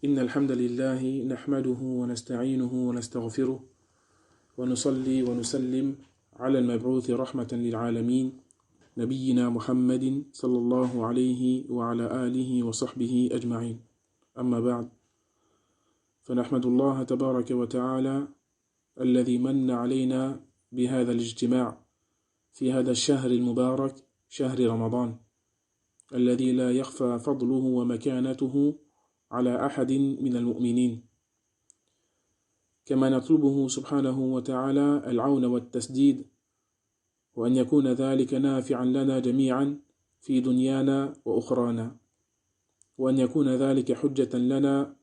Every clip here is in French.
إن الحمد لله نحمده ونستعينه ونستغفره ونصلي ونسلم على المبعوث رحمة للعالمين نبينا محمد صلى الله عليه وعلى آله وصحبه أجمعين أما بعد فنحمد الله تبارك وتعالى الذي من علينا بهذا الاجتماع في هذا الشهر المبارك شهر رمضان الذي لا يخفى فضله ومكانته على أحد من المؤمنين كما نطلبه سبحانه وتعالى العون والتسديد وأن يكون ذلك نافعا لنا جميعا في دنيانا وأخرانا وأن يكون ذلك حجة لنا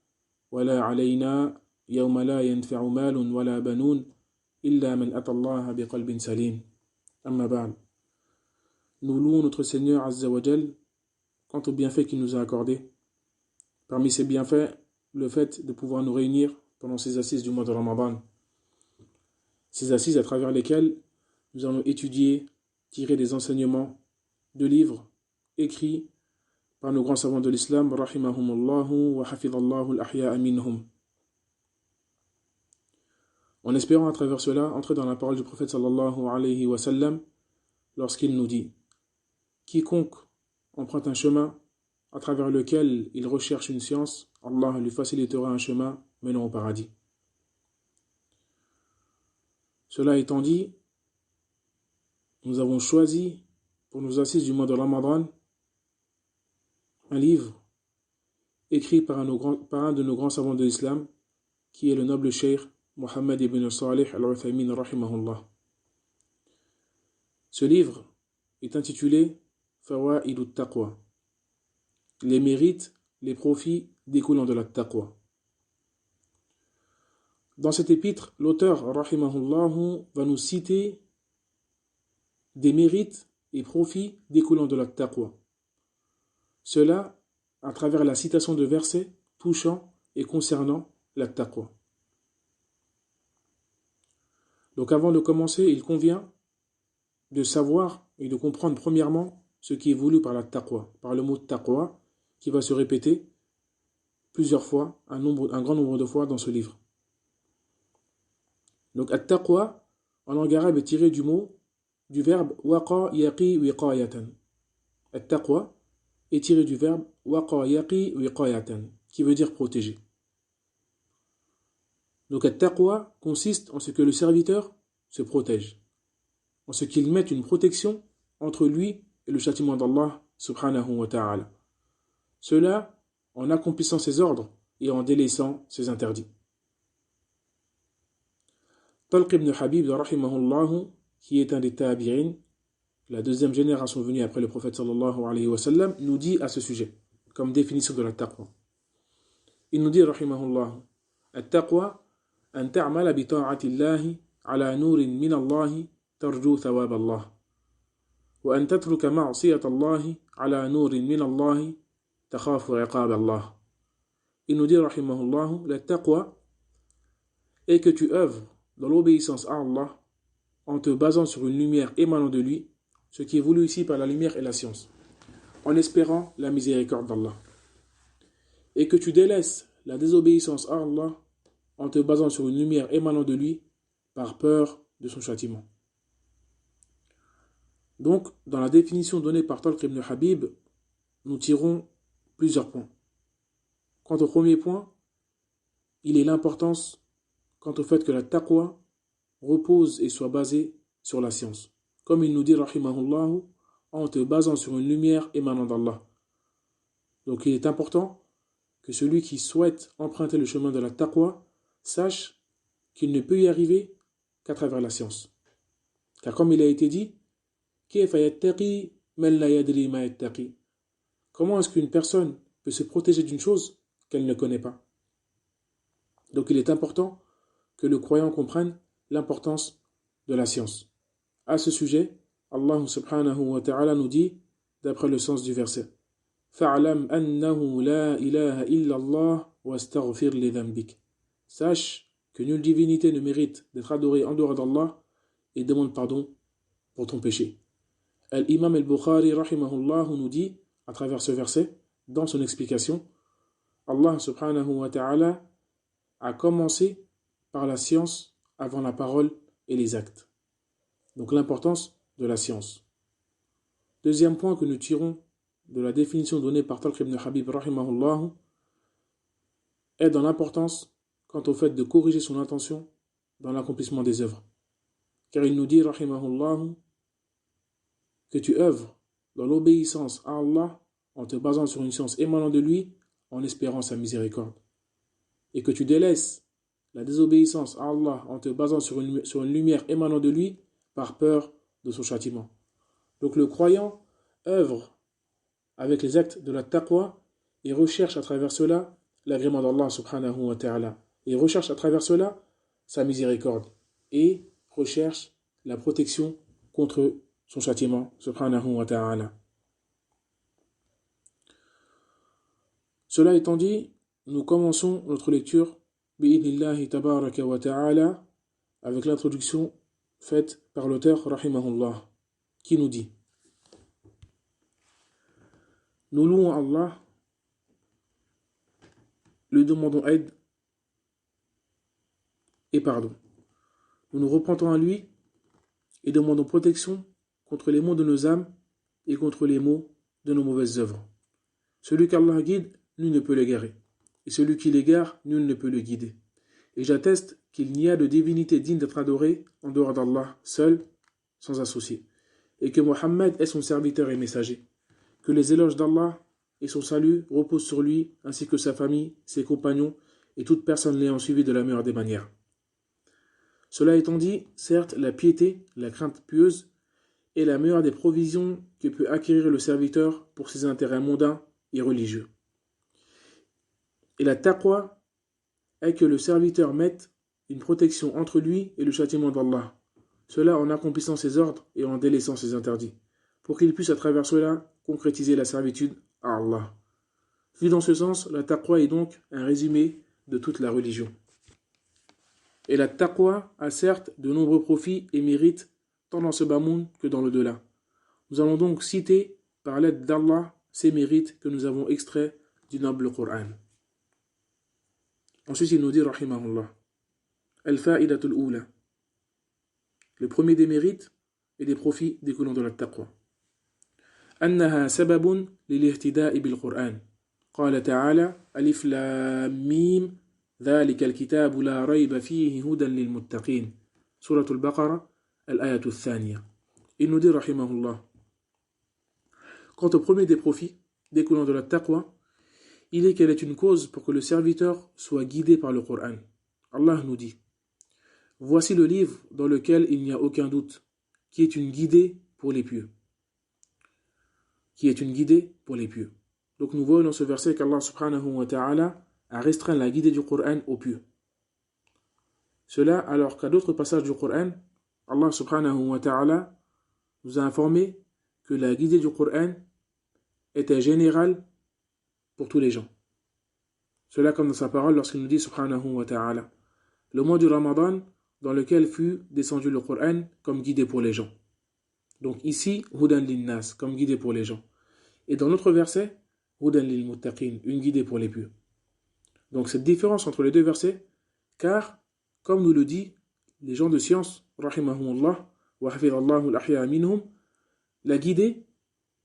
ولا علينا يوم لا ينفع مال ولا بنون إلا من أتى الله بقلب سليم أما بعد. Nous louons notre Seigneur Azza wa Jal quant aux bienfaits qu'il nous a accordés. Parmi ces bienfaits, le fait de pouvoir nous réunir pendant ces assises du mois de Ramadan. Ces assises à travers lesquelles nous allons étudier, tirer des enseignements de livres écrits par nos grands savants de l'islam, rahimahumullahu wa hafidhallahu al-ahya'a minhum. En espérant à travers cela entrer dans la parole du prophète sallallahu alayhi wa sallam lorsqu'il nous dit: quiconque emprunte un chemin à travers lequel il recherche une science, Allah lui facilitera un chemin menant au paradis. Cela étant dit, nous avons choisi pour nos assises du mois de Ramadan un livre écrit par un de nos grands savants de l'islam, qui est le noble cheikh Mohammed ibn Salih al-Uthaymin rahimahullah. Ce livre est intitulé Fawa'idut Taqwa, les mérites, les profits découlant de la taqwa. Dans cet épître, l'auteur rahimahullah va nous citer des mérites et profits découlant de la taqwa. Cela à travers la citation de versets touchant et concernant la taqwa. Donc avant de commencer, il convient de savoir et de comprendre premièrement ce qui est voulu par la taqwa, par le mot taqwa, qui va se répéter plusieurs fois, un grand nombre de fois dans ce livre. Donc at-taqwa en langue arabe est tiré du verbe waqa yaqi wiqayatan. At-taqwa est tiré du verbe waqa yaqi wiqayatan, qui veut dire protéger. Donc at-taqwa consiste en ce que le serviteur se protège, en ce qu'il mette une protection entre lui et le châtiment d'Allah subhanahu wa ta'ala. Cela en accomplissant ses ordres et en délaissant ses interdits. Talq ibn Habib rahimahullah, qui est un des tabi'in, la deuxième génération venue après le prophète sallallahu alayhi wa sallam, nous dit à ce sujet, comme définition de la taqwa. Il nous dit rahimahullah: at-taqwa an ta'mala bi ta'ati Allahi ala nurin min Allahi tarju thawab Allah wa an tatruka ma'siyat Allahi ala nurin min Allahi takhafu iqab Allah. Il nous dit rahimahullah, la taqwa est que tu œuvres dans l'obéissance à Allah en te basant sur une lumière émanant de lui, ce qui est voulu ici par la lumière et la science, en espérant la miséricorde d'Allah. Et que tu délaisses la désobéissance à Allah en te basant sur une lumière émanant de lui par peur de son châtiment. Donc, dans la définition donnée par Talq ibn Habib, nous tirons plusieurs points. Quant au premier point, il est l'importance quant au fait que la taqwa repose et soit basée sur la science. Comme il nous dit rahimahullah, en te basant sur une lumière émanant d'Allah. Donc il est important que celui qui souhaite emprunter le chemin de la taqwa sache qu'il ne peut y arriver qu'à travers la science. Car comme il a été dit, comment est-ce qu'une personne peut se protéger d'une chose qu'elle ne connaît pas? Donc il est important que le croyant comprenne l'importance de la science. À ce sujet, Allah subhanahu wa ta'ala nous dit, d'après le sens du verset: فَعْلَمْ أَنَّهُ لَا إِلَهَ إِلَّا اللَّهُ وَاسْتَغْفِرْ لِذَنْبِكَ. Sache que nulle divinité ne mérite d'être adorée en dehors d'Allah et demande pardon pour ton péché. Al-Imam al-Bukhari rahimahullah nous dit, à travers ce verset, dans son explication, Allah subhanahu wa ta'ala a commencé par la science avant la parole et les actes. Donc l'importance de la science. Deuxième point que nous tirons de la définition donnée par Talq ibn Habib rahimahullah est dans l'importance quant au fait de corriger son intention dans l'accomplissement des œuvres. Car il nous dit rahimahullah que tu œuvres dans l'obéissance à Allah en te basant sur une science émanant de lui, en espérant sa miséricorde. Et que tu délaisses la désobéissance à Allah en te basant sur une lumière émanant de lui, par peur de son châtiment. Donc le croyant œuvre avec les actes de la taqwa et recherche à travers cela l'agrément d'Allah subhanahu wa ta'ala. Et recherche à travers cela sa miséricorde. Et recherche la protection contre son châtiment subhanahu wa ta'ala. Cela étant dit, nous commençons notre lecture bi'idnillahi tabaraka wa ta'ala avec l'introduction faite par l'auteur rahimahullah qui nous dit: nous louons Allah, lui demandons aide et pardon. Nous nous repentons à lui et demandons protection contre les maux de nos âmes et contre les maux de nos mauvaises œuvres. Celui qu'Allah guide, nul ne peut l'égarer. Et celui qui l'égare, nul ne peut le guider. Et j'atteste qu'il n'y a de divinité digne d'être adorée en dehors d'Allah, seul, sans associé. Et que Mohammed est son serviteur et messager. Que les éloges d'Allah et son salut reposent sur lui, ainsi que sa famille, ses compagnons, et toute personne l'ayant suivi de la meilleure des manières. Cela étant dit, certes, la piété, la crainte pieuse, est la meilleure des provisions que peut acquérir le serviteur pour ses intérêts mondains et religieux. Et la taqwa est que le serviteur mette une protection entre lui et le châtiment d'Allah, cela en accomplissant ses ordres et en délaissant ses interdits, pour qu'il puisse à travers cela concrétiser la servitude à Allah. Vu dans ce sens, la taqwa est donc un résumé de toute la religion. Et la taqwa a certes de nombreux profits et mérites tant dans ce bas monde que dans l'au-delà. Nous allons donc citer par l'aide d'Allah ces mérites que nous avons extraits du noble Coran. Ensuite, il nous dit, rahimahullah, al-fa'idatul oula, le premier des mérites et des profits découlant de la taqwa. أنها سبب للاهتداء بالقرآن. قال تعالى: ألف لام ميم ذلك الكتاب لا ريب فيه هدى للمتقين. سورة البقرة الآية الثانية. Il nous dit, rahimahullah, quant au premier des profits découlant de la taqwa, il est qu'elle est une cause pour que le serviteur soit guidé par le Coran. Allah nous dit: voici le livre dans lequel il n'y a aucun doute, qui est une guidée pour les pieux. Qui est une guidée pour les pieux. Donc nous voyons dans ce verset qu'Allah subhanahu wa ta'ala a restreint la guidée du Coran aux pieux. Cela alors qu'à d'autres passages du Coran, Allah subhanahu wa ta'ala nous a informé que la guidée du Coran était générale pour tous les gens. Cela comme dans sa parole lorsqu'il nous dit subhanahu wa ta'ala, le mois du Ramadan dans lequel fut descendu le Coran comme guidée pour les gens. Donc ici, hudan linnas, comme guidée pour les gens. Et dans l'autre verset, hudan lil muttaqin, une guidée pour les pieux. Donc cette différence entre les deux versets, car, comme nous le dit les gens de science, rahimahumullah, wa hafidallahu al-ahya minhum, la guidée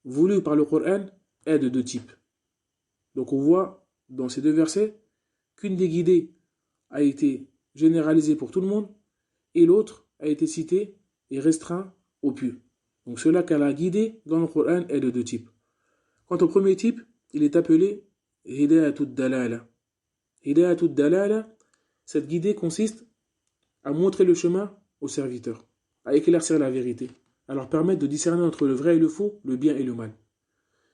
voulue par le Coran est de deux types. Donc on voit dans ces deux versets qu'une des guidées a été généralisée pour tout le monde et l'autre a été citée et restreinte aux pieux. Donc cela qu'elle a guidé dans le Coran est de deux types. Quant au premier type, il est appelé Hidayatul Dalala. Hidayatul Dalala, cette guidée consiste à montrer le chemin aux serviteurs, à éclaircir la vérité, à leur permettre de discerner entre le vrai et le faux, le bien et le mal.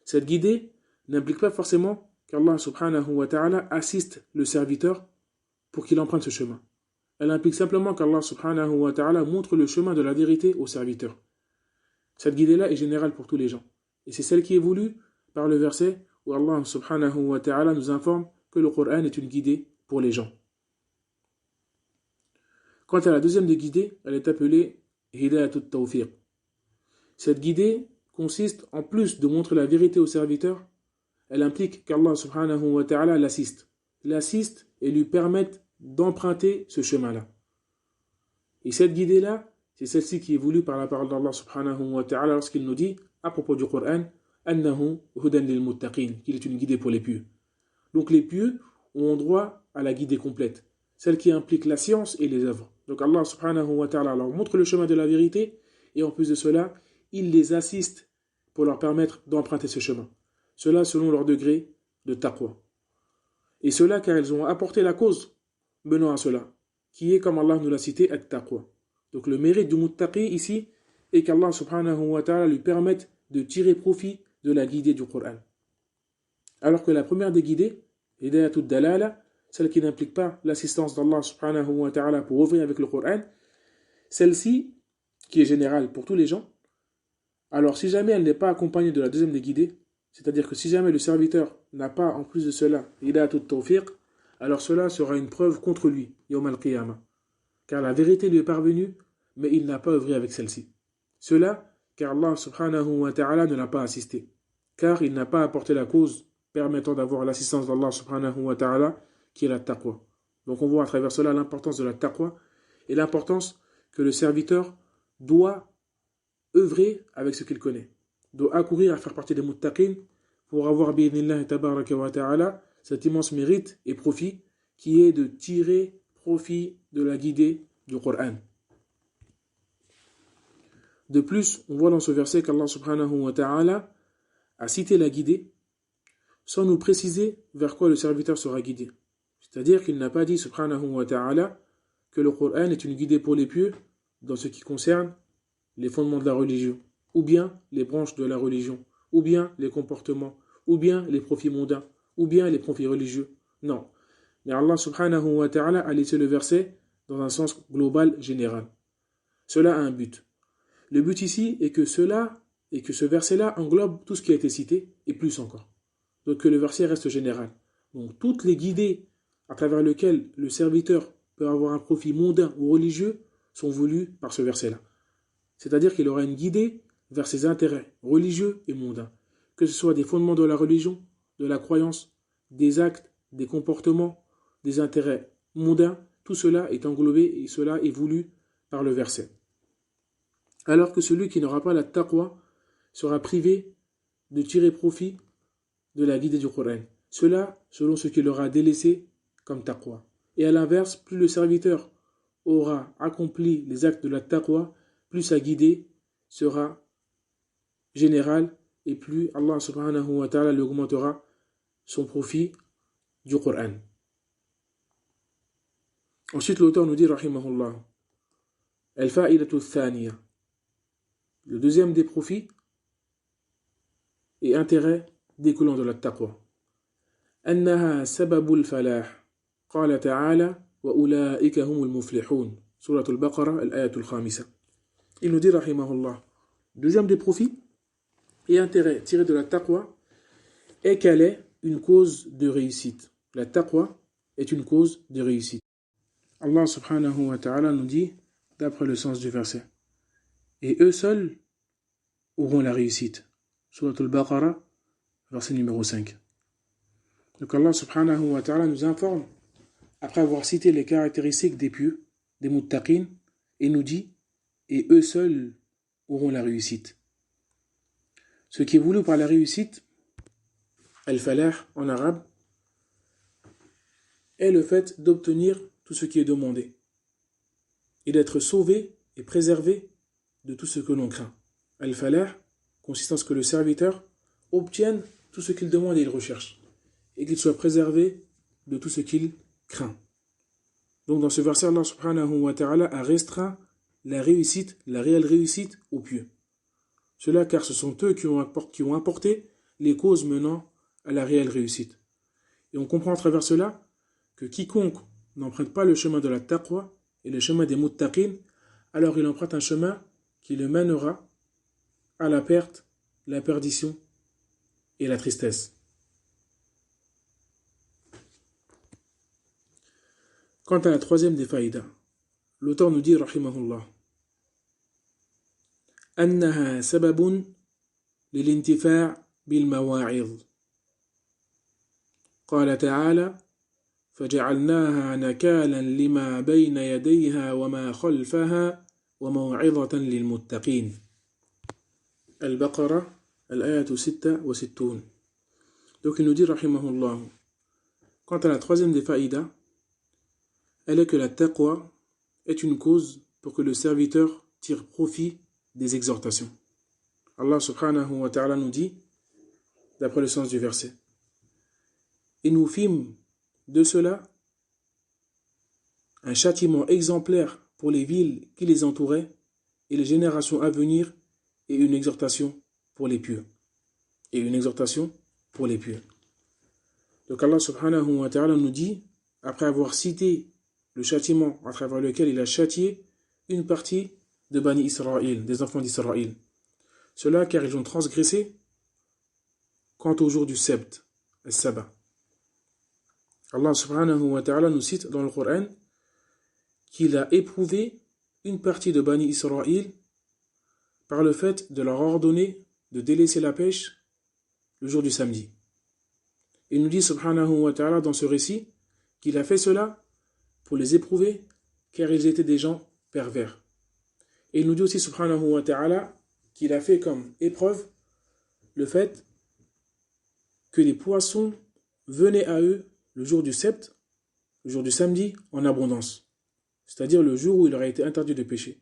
Cette guidée n'implique pas forcément qu'Allah subhanahu wa ta'ala assiste le serviteur pour qu'il emprunte ce chemin. Elle implique simplement qu'Allah subhanahu wa ta'ala montre le chemin de la vérité aux serviteurs. Cette guidée-là est générale pour tous les gens. Et c'est celle qui est voulue par le verset où Allah subhanahu wa ta'ala nous informe que le Coran est une guidée pour les gens. Quant à la deuxième des guidées, elle est appelée Hidayatut Tawfiq. Cette guidée consiste, en plus de montrer la vérité aux serviteurs, elle implique qu'Allah subhanahu wa ta'ala l'assiste et lui permette d'emprunter ce chemin-là. Et cette guidée-là, c'est celle-ci qui est voulue par la parole d'Allah subhanahu wa ta'ala lorsqu'il nous dit, à propos du Coran, annahu hudan lil muttaqin, qu'il est une guidée pour les pieux. Donc les pieux ont droit à la guidée complète, celle qui implique la science et les œuvres. Donc Allah subhanahu wa ta'ala leur montre le chemin de la vérité, et en plus de cela, il les assiste pour leur permettre d'emprunter ce chemin. Cela selon leur degré de taqwa. Et cela car elles ont apporté la cause menant à cela, qui est, comme Allah nous l'a cité, at-taqwa. Donc le mérite du muttaqi ici est qu'Allah subhanahu wa ta'ala lui permette de tirer profit de la guidée du Coran. Alors que la première des guidées, hidayatul dalala, celle qui n'implique pas l'assistance d'Allah subhanahu wa ta'ala pour ouvrir avec le Coran, celle-ci, qui est générale pour tous les gens, alors si jamais elle n'est pas accompagnée de la deuxième des guidées, c'est-à-dire que si jamais le serviteur n'a pas en plus de cela hidayatul tawfiq, alors cela sera une preuve contre lui, yawm al-qiyamah. Car la vérité lui est parvenue, mais il n'a pas œuvré avec celle-ci. Cela, car Allah subhanahu wa ta'ala ne l'a pas assisté. Car il n'a pas apporté la cause permettant d'avoir l'assistance d'Allah subhanahu wa ta'ala, qui est la taqwa. Donc on voit à travers cela l'importance de la taqwa et l'importance que le serviteur doit œuvrer avec ce qu'il connaît. Doit accourir à faire partie des muttaqin pour avoir bi'idhnillahi tabaraka wa ta'ala cet immense mérite et profit qui est de tirer profit de la guidée du Coran. De plus, on voit dans ce verset qu'Allah subhanahu wa ta'ala a cité la guidée sans nous préciser vers quoi le serviteur sera guidé. C'est-à-dire qu'il n'a pas dit subhanahu wa ta'ala que le Coran est une guidée pour les pieux dans ce qui concerne les fondements de la religion, ou bien les branches de la religion, ou bien les comportements, ou bien les profits mondains, ou bien les profits religieux. Non. Mais Allah subhanahu wa ta'ala a laissé le verset dans un sens global, général. Cela a un but. Le but ici est que ce verset-là englobe tout ce qui a été cité, et plus encore. Donc que le verset reste général. Donc toutes les guidées à travers lesquelles le serviteur peut avoir un profit mondain ou religieux sont voulues par ce verset-là. C'est-à-dire qu'il aura une guidée vers ses intérêts religieux et mondains. Que ce soit des fondements de la religion, de la croyance, des actes, des comportements, des intérêts mondains, tout cela est englobé et cela est voulu par le verset. Alors que celui qui n'aura pas la taqwa sera privé de tirer profit de la guidée du Coran. Cela selon ce qu'il aura délaissé comme taqwa. Et à l'inverse, plus le serviteur aura accompli les actes de la taqwa, plus sa guidée sera générale et plus Allah subhanahu wa ta'ala lui augmentera son profit du Coran. Ensuite, l'auteur nous dit, rahimahullah, al-fa'idatu thaniya. Le deuxième des profits et intérêts découlant de la taqwa. أنها سبب الفلاح قال تعالى وأولئك هم المفلحون سورة البقرة الآية الخامسة. Il nous dit rahimahullah, deuxième des profits et intérêts tirés de la taqwa est qu'elle est une cause de réussite. La taqwa est une cause de réussite. Allah subhanahu wa ta'ala nous dit, d'après le sens du verset, et eux seuls auront la réussite. Surat al-Baqarah, verset numéro 5. Donc Allah subhanahu wa ta'ala nous informe, après avoir cité les caractéristiques des pieux, des muttaqin, et nous dit, et eux seuls auront la réussite. Ce qui est voulu par la réussite, al-falah en arabe, est le fait d'obtenir tout ce qui est demandé et d'être sauvé et préservé de tout ce que l'on craint. Al-falah consiste en ce que le serviteur obtienne tout ce qu'il demande et il recherche et qu'il soit préservé de tout ce qu'il craint. Donc dans ce verset, Allah subhanahu wa ta'ala a restreint la réussite, la réelle réussite aux pieux. Cela car ce sont eux qui ont apporté les causes menant à la réelle réussite. Et on comprend à travers cela que quiconque n'emprunte pas le chemin de la taqwa et le chemin des muttaqin, alors il emprunte un chemin qui le mènera à la perte, la perdition et la tristesse. Quant à la troisième des faïdas, l'auteur nous dit, rahimahullah, أنها سبب للانتفاع بالمواعظ قال تعالى فجعلناها نكالا لما بين يديها وما خلفها وموعظة للمتقين. Al-Baqarah, al-ayatu 66. Donc il nous dit, rahimahullah, quant à la troisième des faïdas, elle est que la taqwa est une cause pour que le serviteur tire profit des exhortations. Allah subhanahu wa ta'ala nous dit, d'après le sens du verset, et nous fîmes de cela un châtiment exemplaire pour les villes qui les entouraient et les générations à venir et une exhortation pour les pieux. Et une exhortation pour les pieux. Donc Allah subhanahu wa ta'ala nous dit, après avoir cité le châtiment à travers lequel il a châtié une partie de Bani Israël, des enfants d'Israël. Cela car ils ont transgressé quant au jour du Sebt, le sabbat. Allah subhanahu wa ta'ala nous cite dans le Coran qu'il a éprouvé une partie de Bani Israël par le fait de leur ordonner de délaisser la pêche le jour du samedi. Il nous dit subhanahu wa ta'ala dans ce récit qu'il a fait cela pour les éprouver car ils étaient des gens pervers. Et il nous dit aussi subhanahu wa ta'ala qu'il a fait comme épreuve le fait que les poissons venaient à eux le jour du sept, le jour du samedi, en abondance. C'est-à-dire le jour où il leur a été interdit de pêcher.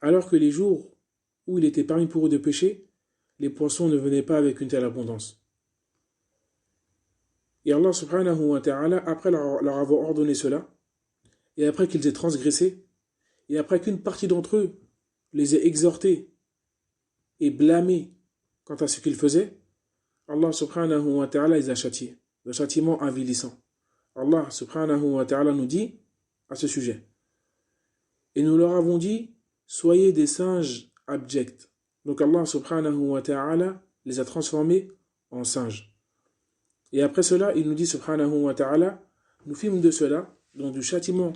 Alors que les jours où il était permis pour eux de pêcher, les poissons ne venaient pas avec une telle abondance. Et Allah subhanahu wa ta'ala, après leur avoir ordonné cela, et après qu'ils aient transgressé, et après qu'une partie d'entre eux les ait exhortés et blâmés quant à ce qu'ils faisaient, Allah subhanahu wa ta'ala les a châtiés, le châtiment avilissant. Allah subhanahu wa ta'ala nous dit à ce sujet, et nous leur avons dit, soyez des singes abjects. Donc Allah subhanahu wa ta'ala les a transformés en singes. Et après cela, il nous dit subhanahu wa ta'ala, nous fîmes de cela, donc du châtiment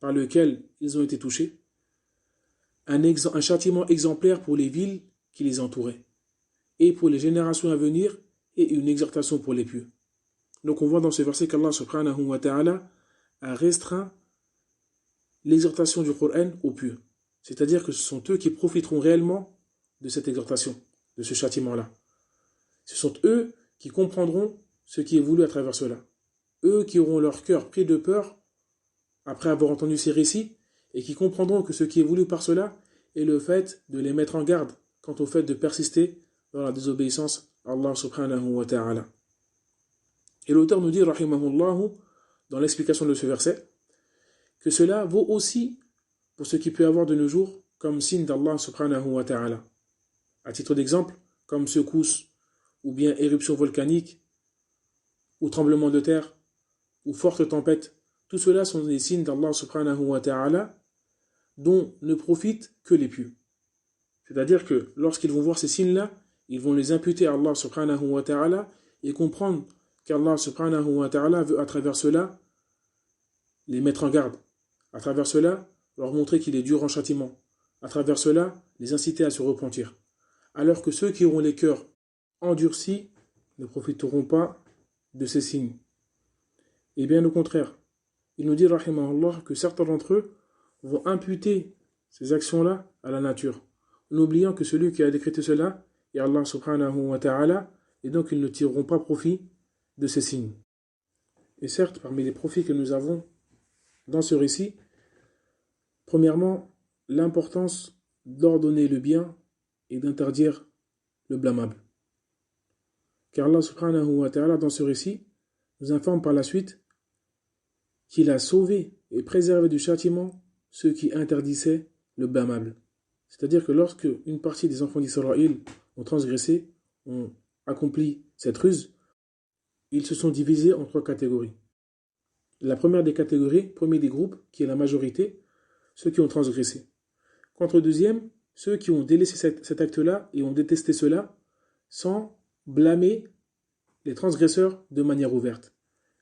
par lequel ils ont été touchés, un châtiment exemplaire pour les villes qui les entouraient, et pour les générations à venir, et une exhortation pour les pieux. Donc on voit dans ce verset qu'Allah subhanahu wa ta'ala a restreint l'exhortation du Coran aux pieux. C'est-à-dire que ce sont eux qui profiteront réellement de cette exhortation, de ce châtiment-là. Ce sont eux qui comprendront ce qui est voulu à travers cela. Eux qui auront leur cœur pris de peur après avoir entendu ces récits et qui comprendront que ce qui est voulu par cela est le fait de les mettre en garde quant au fait de persister dans la désobéissance à Allah subhanahu wa ta'ala. Et l'auteur nous dit, rahimahullahu, dans l'explication de ce verset, que cela vaut aussi pour ce qui peut avoir de nos jours comme signe d'Allah subhanahu wa ta'ala. À titre d'exemple, comme secousse, ou bien éruption volcanique, ou tremblement de terre, ou forte tempête, tout cela sont des signes d'Allah subhanahu wa ta'ala dont ne profitent que les pieux. C'est-à-dire que lorsqu'ils vont voir ces signes-là, ils vont les imputer à Allah subhanahu wa ta'ala et comprendre qu'Allah subhanahu wa ta'ala veut à travers cela les mettre en garde. À travers cela, leur montrer qu'il est dur en châtiment. À travers cela, les inciter à se repentir. Alors que ceux qui auront les cœurs endurcis ne profiteront pas de ces signes. Et bien au contraire, il nous dit, rahimahullah, que certains d'entre eux vont imputer ces actions-là à la nature, en oubliant que celui qui a décrété cela est Allah subhanahu wa ta'ala, et donc ils ne tireront pas profit de ces signes. Et certes, parmi les profits que nous avons dans ce récit, premièrement, l'importance d'ordonner le bien et d'interdire le blâmable. Car Allah subhanahu wa ta'ala, dans ce récit, nous informe par la suite qu'il a sauvé et préservé du châtiment ceux qui interdisaient le blâmable. C'est-à-dire que lorsque une partie des enfants d'Israël ont transgressé, ont accompli cette ruse, ils se sont divisés en 3 catégories. La première des catégories, premier des groupes, qui est la majorité, ceux qui ont transgressé. Contre le deuxième, ceux qui ont délaissé cet acte-là et ont détesté cela sans blâmer les transgresseurs de manière ouverte.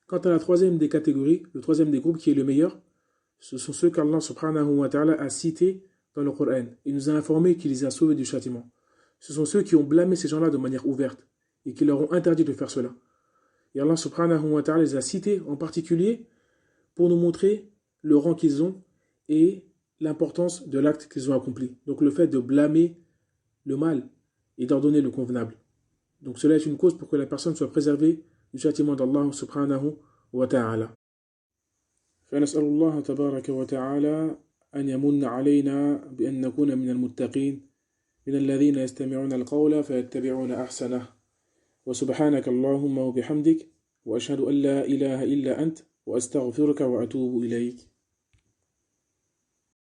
Quant à la troisième des catégories, le troisième des groupes qui est le meilleur, ce sont ceux qu'Allah subhanahu wa ta'ala a cités dans le Coran. Il nous a informé qu'il les a sauvés du châtiment. Ce sont ceux qui ont blâmé ces gens-là de manière ouverte et qui leur ont interdit de faire cela. Et Allah subhanahu wa ta'ala les a cités en particulier pour nous montrer le rang qu'ils ont et l'importance de l'acte qu'ils ont accompli. Donc le fait de blâmer le mal et d'ordonner le convenable. Donc cela est une cause pour que la personne soit préservée du châtiment d'Allah subhanahu wa ta'ala. فنسأل الله تبارك وتعالى أن يمن علينا بأن نكون من المتقين من الذين يستمعون القول فيتبعون أحسنه وسبحانك اللهم وبحمدك وأشهد أن لا إله إلا أنت وأستغفرك وأتوب إليك